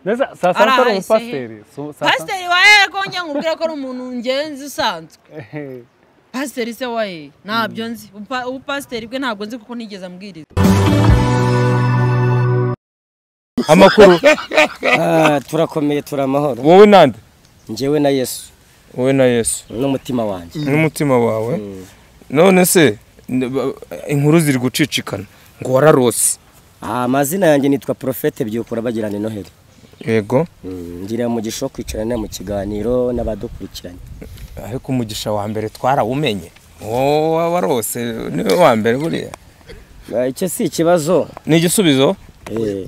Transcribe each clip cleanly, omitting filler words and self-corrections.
neza sasa ntari umupasiteri pasiteri wahe ko njya nkubwira ko ari umuntu ngenzi usanzwe pasiteri se wahe ntabyo nzi ubupasiteri bwe ntabwo nzi kuko nigeze ambwiriza amakuru turakomeye turamahoro wowe nande njyewe na Yesu wowe na Yesu n'umutima wanjye n'umutima wawe none se inkuru ziri gucicikana ngo wararose amazina yanjye nitwa Prophète Byukura bagirana Noheli yego ngira umugisha kwicarana mu kiganiro n'abadukurikiranye ariko umugisha wa mbere twarawumenye wowe warose niwe wa mbere buriya icyo si ikibazo ni igisubizo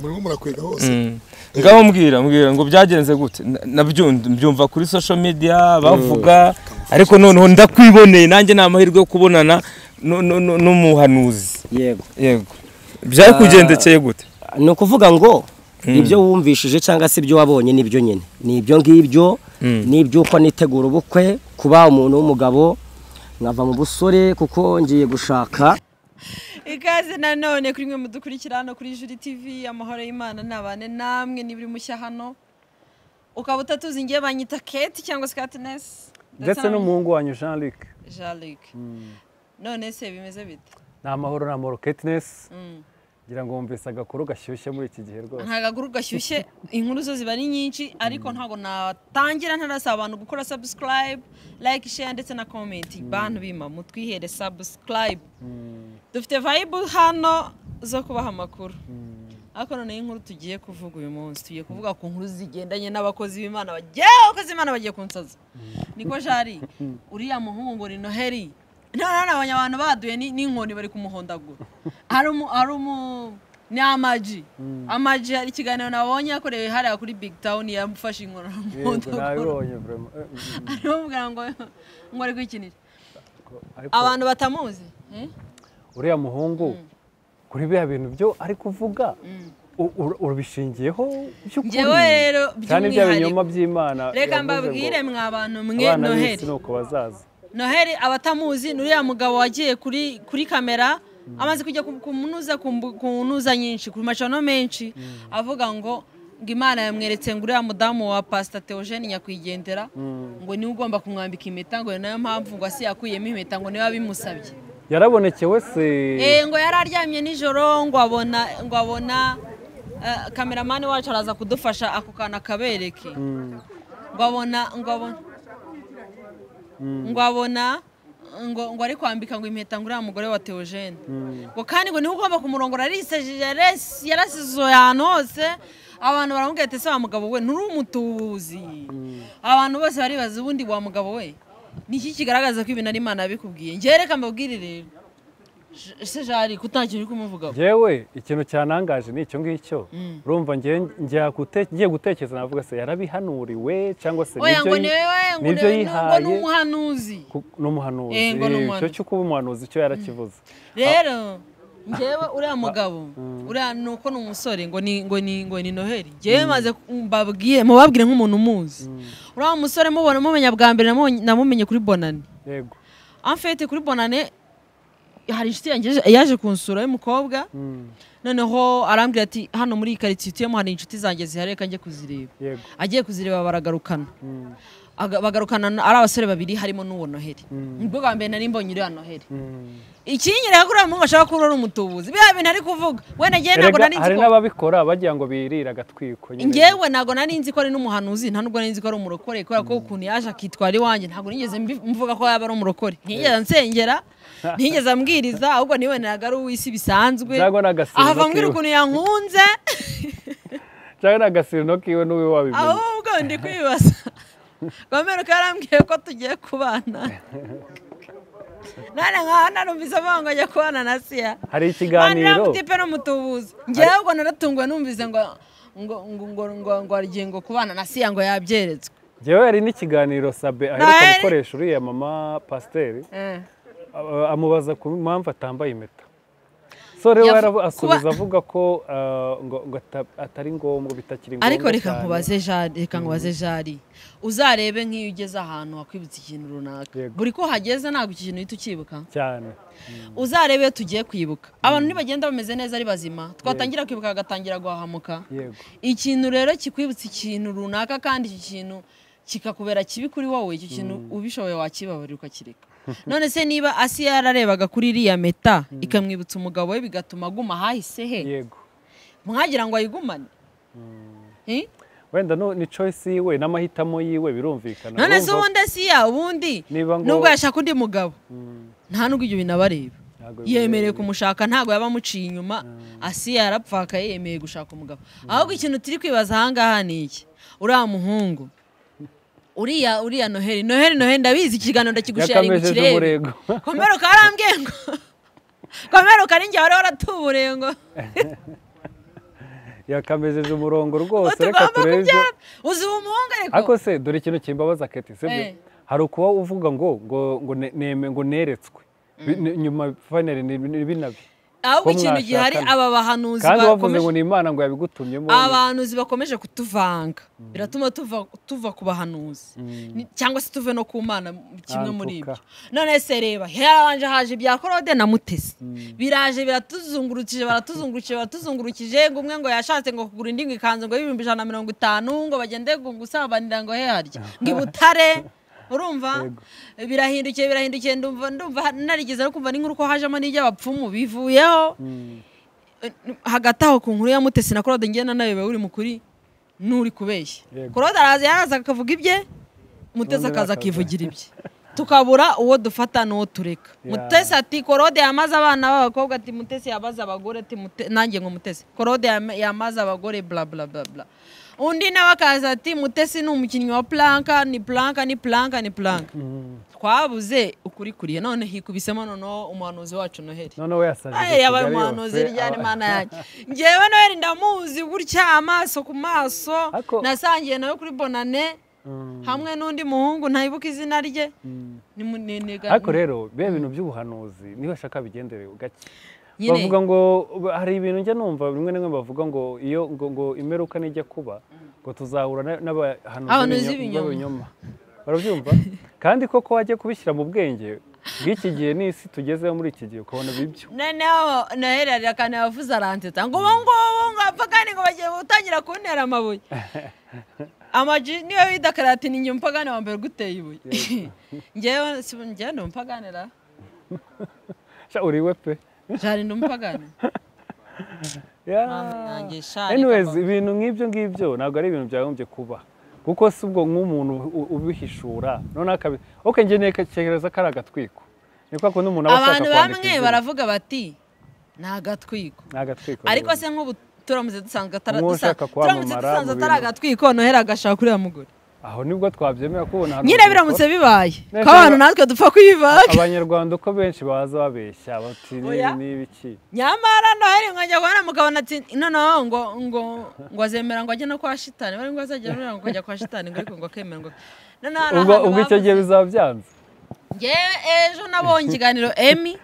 muri murakwega hose ngaho mbwira ngo byagenze gute nabyumva kuri social media bavuga ariko noneho ndakwiboneye nanjye namahirwe yo kubonana n'umuhanuzi yego byari kugendekeye gute no kuvuga ngo ibyo wumvishije cyangwa se ibyo wabonye nibyo nyine nibyo ngibyo nibyo uko nitegura ubukwe kuba umuntu w'umugabo nkava mu busore kuko ngiye gushaka ikaze nanone kuri mwe mudukurikira hano kuri Juri TV amahoro y'Imana nabane namwe nibiri mushya hano ukaba utatuzi ngiye banyita Kate cyangwa se Katness ndetse n'umuhungu wanyu Jean-Luc none se bimeze bite na amahoro Katness ngira ngo wumvise agakuru gashyushye muri iki gihe rwose nta gakuru gashyushye inkuru zo ziba ari nyinshi ariko ntago natangira ntarasaba abantu gukora subscribe like share ndetse na comment bantu bima mutwihere subscribe dufite vibe hano zo kubaha amakuru ariko none inkuru tugiye kuvuga uyu munsi tugiye kuvuga ku nkuru zigendanye n'abakozi b'Imana bagiye kunsaza niko jari uriya muhungu ngo ni Noheli none abantu baduye n'inkoni bari kumuhondagura ni amaji hari ikiganiro nabonye yakorewe hariya kuri Big Town yamufashe inkono nabibonye vraiment ariho ngo ari kwikinira abantu batamuzi uriya muhungu kuri biya bintu byo ari kuvuga urubishingiyeho by'ukuri ngewe rero cyane bya binyoma by'Imana reka mbabwire mwa abantu mwe Noheli nuko bazaza Noheli abatamuzi nuriya mugabo wagiye kuri kamera amaze kujya kunuza nyinshi ku macano menshi avuga ngo Imana yamweretse ngo uriya mudamu wa Pastor Theogene Nyakwigendera ngo niwe ugomba kumwambika impeta ngo nayo mpamvu ngo asi yakuyemo impeta ngo niwe abimusabye yarabonekewe se ngo yararyamye nijoro ngo abona cameraman wacu araza kudufasha ako kana kabereke ngo abona ngo ari kwambika ngo impeta ngo uriya mugore wa Theogene ngo kandi ngo niwe ugomba kumurongora yarasizo ahantu hose abantu baramubwira ati se wa mugabo we nturi umutubuzi abantu bose baribaza ubundi wa mugabo we niki kigaragaza ko ibintu ari Imana yabikubwiye njye reka mbabwire rero se jari kutakiri kumuvuga jewe ikintu cyanangaje ni icyo ngicyo urumva ngiye gutekereza navuga se yarabihanuriwe cyangwa se nibyo yihaye n'umuhanuzi icyo cyo kuba umuhanuzi cyo yarakivuze rero ngewe uriya mugabo uriya nuko n'umusore ngo ni Noheli ngewe maze mubabwire nk'umuntu umuzi uriya musore mumenya bwa mbere namumenye kuri Bonane yego amfete kuri Bonane hari inshuti yaje kunsura y'umukobwa noneho arambwira ati hano muri quartier tuyemo hari inshuti zanjye zihareka njye kuzireba agiye kuzireba baragarukana ari abasore babiri harimo n'uwo Noheli nibwo bwa mbere nari mbonye uriya Noheli ikinyereka kuri umuntu ashaka kurora umutubuzi biya bintu ari kuvuga we nagiye nago nari nzi ko hari n'ababikora bagira ngo birira agatwiko ngewe nago nari nzi ko ari n'umuhanuzi nta nubwo nari nzi ko ari umurokore kubera ko ukuntu yaje akitwara iwanjye ntabwo nigeze mvuga ko yaba ari umurokore ntigeze nsengera ntigeze ambwiriza ahubwo niwe nagaru w'isi bisanzwe ahava mbwira ukuntu yankunze cyangwa n'agasirino kiwe n'uwe wabimenye ahubwo ndi kwibaza Gomero karambwiye ko tugiye kubana nane nkana numvise avuga ajya kubana na Sia hari ikiganiro namutipe no mutubuzi ngewe ubwo naratungwe numvise ngo agiye ngo kubana na Sia ngo yabyeretswe ngewe hari n'ikiganiro Sabe aheruka gukoresha uriya mama Pasiteri amubaza ku mpamvu atambaye impeta so rero asubiza avuga ko ngo atari ngombwa bitakiri ngombwa ariko reka nkubaze jari uzarebe nk'iyo ugeze ahantu wakwibutsa ikintu runaka buri ko hageze ntabwo ikintu uhita ukibuka cyane uzarebe tugiye kwibuka abantu ntibagenda bameze neza ari bazima twatangira kwibuka agatangira guhahamuka ikintu rero kikwibutsa ikintu runaka kandi iki kintu kikakubera kibi kuri wowe iki kintu ubishoboye wakibabarira ukakireka none se niba Asiya yararebaga kuri iriya meta ikamwibutsa umugabo we bigatuma aguma hahise he yego mwagira ngo ayigumane wenda ni choice yiwe n'amahitamo yiwe birumvikana none se ubundi Asiya ubundi nubwo yashaka undi mugabo nta nubwo ibyo binabareba yemereye kumushaka ntago yaba muciye inyuma Asiya yarapfaka yemeye gushaka umugabo ahubwo ikintu turi kwibaza ahangaha ni iki uriya muhungu uriya Noheli ndabizi ikiganiro ndakigushira ari gukirebe komero karambwiye ngo komero kari njye wari waratuburiye ngo yakamejeje umurongo rwose reka tureze uzi umuhungu ariko se dore ikintu kimbabaza Keti sibyo hari ukuba uvuga ngo neretswe nyuma finally ni binabi ahubwo ikintu gihari aba bahanuzi kandi bavuze ngo ni Imana ngo yabigutumyemo abahanuzi bakomeje kutuvanga biratuma tuva ku bahanuzi cyangwa se tuve no ku Mana kimwe muri ibyo none se reba yarabanje haje ibya Claude na Mutesi biraje baratuzungurukije ngo umwe ngo yashatse ngo kugura indi ikanzu ngo 150 ngo bagende gusabanira ngo he harya ngibutare urumva birahindukiye ndumva narigeze no kumva n'inkuru ko hajemo n'ijyabapfumu bivuyeho hagati aho ku nkuru ya Mutesi na Claude ngena nawe uri mukuri nuri kubeshya Claude yaraza akavuga ibye Mutesi akaza akivugira ibye tukabura uwo dufata n'uwo tureka Mutesi ati Claude yamaze abana b'abakobwa ati Mutesi yabaza abagore ati nanjye ngo Mutesi Claude yamaze abagore bla bla bla bla undi nawe akaza ati Mutesi ni umukinnyi wa planka ni planka twabuze ukuri kuriye none hikubisemo noneho umuhanuzi wacu Noheli none we yasaje yabaye umuhanuzi ryane Mana yanjye ngewe Noheli ndamuzi gutya amaso ku maso nasangiye nawe kuri Bonane hamwe n'undi muhungu ntayibuka izina rye ariko rero be bintu by'ubuhanuzi niba shaka bigendere gake bavuga ngo hari ibintu njya numva bimwe n'imwe bavuga ngo iyo ngo imeruka nijya kuba ngo tuzahura n'abahanuzi b'ibinyoma barabyumva kandi koko wajye kubishyira mu bwenge bw'iki gihe n'isi tugezeho muri iki gihe ukabona bibyo noneho Noheli arakana yavuze aranteta ngo apfa kandi ngo bagiye gutangira kuntera amabuye amaji niyo bidakara ati ni njye mpagane wa mbere guteye ibuye ngewe ndi umpaganira uriwe pe jari ndumupagane anyways ibintu nk'ibyo ntabwo ari ibintu byagombye kuba kuko si ubwo nk'umuntu ubihishura none okay nge nekereza ko ari agatwiko niko ko n'umuntu aba ashaka kwandika abantu bamwe baravuga bati ni agatwiko ariko se nk'ubu turamutse dusanzwe atari agatwiko Noheli agashaka kuriya mugore aho nibwo twabyemera kubona nyine biramutse bibaye ko abantu natwe dupfa kuyivaga abanyarwanda uko benshi baza babeshya bati n'ibiki nyamara Noheli nkajya kubona mukabona ati noneho ngo azemera ngo ajye no kwa shitani bari ngo azajya ngo ajya kwa shitani ngo ariko ngo akemera ngo ubwo icyo gihe bizaba byanze ngewe ejo nabonye ikiganiro Emmy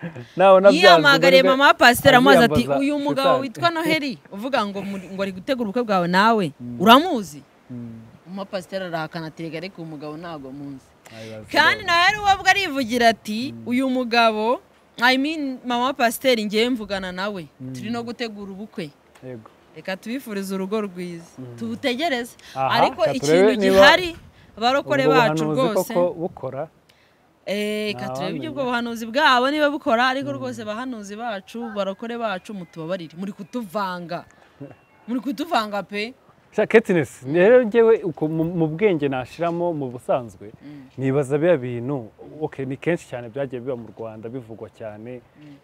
yiyamagariye mama wa Pasiteri amubaza ati uyu mugabo witwa Noheli uvuga ngo ari gutegura ubukwe bwawe nawe uramuzi mama Pasiteri arahakana ati ariko umugabo ntago muzi kandi nawe ubwo arivugira ati uyu mugabo mama wa Pasiteri ngewe mvugana nawe turi no gutegura ubukwe reka tubifurize urugo rwiza tubutegereze ariko ikintu gihari abarokore bacu rwose bukora reka turebe ibyo buhanuzi bwabo niba bukora ariko rwose bahanuzi bacu barokore bacu mutubabarire muri kutuvanga pe Ketines rero ngewe mu bwenge nashiramo mu busanzwe nibaza biya bintu ni kenshi cyane byagiye biba mu Rwanda bivugwa cyane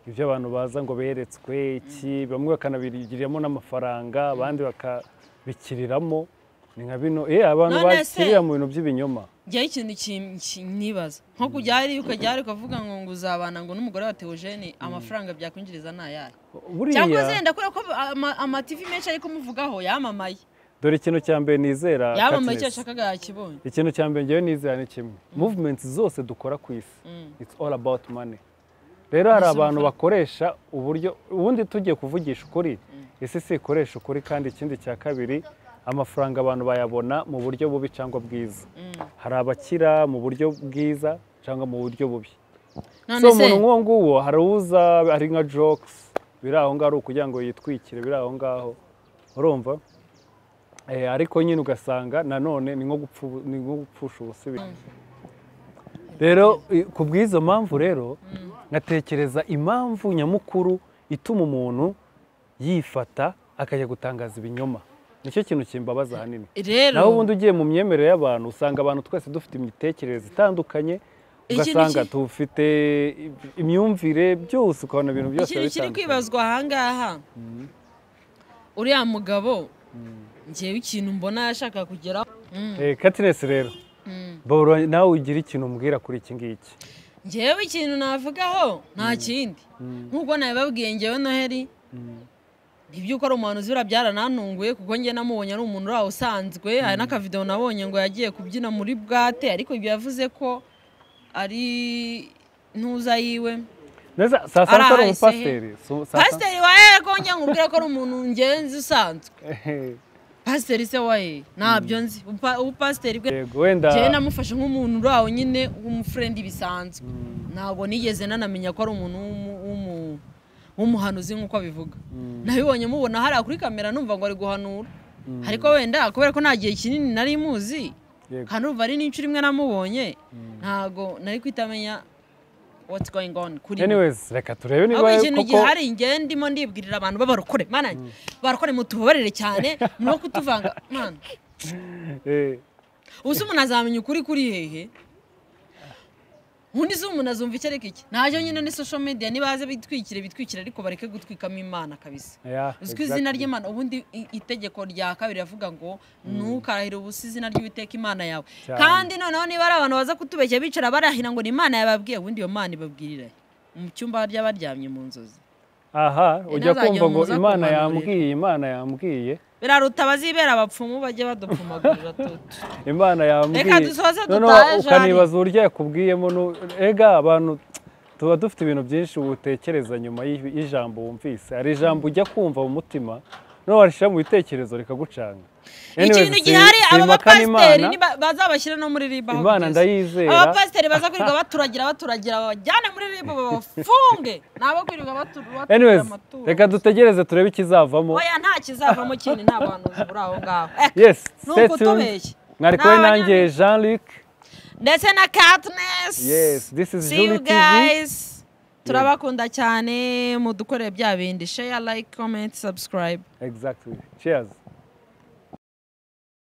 ibyo abantu baza ngo beretswe iki bamwe bakanabigiriramo n'amafaranga abandi bakabikiriramo ni nka bino abantu bakirira mu bintu by'ibinyoma njye ikintu nibaza nko kujyari ukajyari ukavuga ngo uzabana ngo n'umugore wa Theogene amafaranga byakwinjiriza nayaye cyangwa zenda ko ama TV menshi ariko muvugaho yamamaye dore ikintu cya mbere nizera yamamaye icyo ashakaga yakibonye ikintu cya mbere ngewe nizera ni kimwe movements zose dukora ku isi it's all about money rero hari abantu bakoresha uburyo ubundi tugiye kuvugisha ukuri isi si ikoresha ukuri kandi ikindi cya kabiri amafaranga abantu bayabona mu buryo bubi cyangwa bwiza hari abakira mu buryo bwiza cyangwa mu buryo bubi so umuntu nk'uwo nguwo hari uza ari nka jokes biri aho ngaho kugira ngo yitwikire biri aho ngaho urumva ariko nyine ugasanga nanone ni nko gupfusha ubusa rero ku bw'izo mpamvu rero ngatekereza impamvu nyamukuru ituma umuntu yifata akajya gutangaza ibinyoma nicyo kintu kimbabaza ahanini naho ubundi ugiye mu myemerere y'abantu usanga abantu twese dufite imitekerereze itandukanye ugasanga tufite imyumvire byose ukabona ibintu byose bitandukanye ikintu kiri kwibazwa ahangaha uriya mugabo ngewe ikintu mbona yashaka kugeraho Katness rero nawe ugira ikintu umbwira kuri iki ngiki ngewe ikintu navugaho nta kindi nk'uko nabibabwiye ngewe Noheli iby'uko ari umuhanuzi bira byaranantunguye kuko njye namubonye ari umuntu uraho usanzwe hari n'akavideo nabonye ngo yagiye kubyina muri bwate ariko ibyo yavuze ko ari ntuza yiwe neza sasa ari umupasiteri pasiteri wahe ko njye nkubwira ko ari umuntu ngenzi usanzwe pasiteri se wahe ntabyo nzi ubupasiteri bwe njyewe namufashe nk'umuntu uraho nyine w'umufrendi bisanzwe ntabwo nigeze nanamenya ko ari umuntu w'umuhanuzi nk'uko abivuga nabibonye mubona hariya kuri kamera numva ngo ari guhanura ariko wenda kubera ko nta gihe kinini nari muzi kanumva ari n'inshuro imwe namubonye ntabwo nari kwitamenya what's going on kuri anyways reka turebe niba ikintu gihari nge ndimo ndibwirira abantu b'abarokore mana barokore mutubabarire cyane no kutuvanga mana ubusa umuntu azamenya ukuri kuri hehe undi umuntu azumva icyo ariko iki ntajyo nyine ni social media nibaze bitwikire ariko bareke gutwikamo Imana kabisa uzwi izina ry'Imana ubundi itegeko rya kabiri yavuga ngo ntukarahire ubusa izina ry'Uwiteka Imana yawe kandi noneho niba ari abantu baza kutubeshya bicara barahira ngo ni Imana yababwiye ubundi iyo Mana ibabwirira mu cyumba ry'abaryamye mu nzozi ujya kumva ngo Imana yambwiye biraruta bazibera abapfumu bajye badupfumagurira tutu Imana yambwiye reka dusoze dutaje ukanibaza uburyo yakubwiyemo ega abantu tuba dufite ibintu byinshi utekereza nyuma y'ijambo wumvise hari ijambo ujya kumva mu mutima no warishira mu bitekerezo rikagucanga ikintu gihari aba bapasiteri bazabashyira no muri riba Imana ndayizera aba bapasiteri baza kwirirwa baturagira bajyane muri riba bafunge nabo kwirirwa baturagira amaturo reka dutegereze turebe ikizavamo oya nta kizavamo kindi nta bantu buri aho ngaho yes mwari kumwe nanjye Jean-Luc ndetse na Katness yes this is Julie TV turabakunda cyane mudukorere bya bindi share like comment subscribe exactly cheers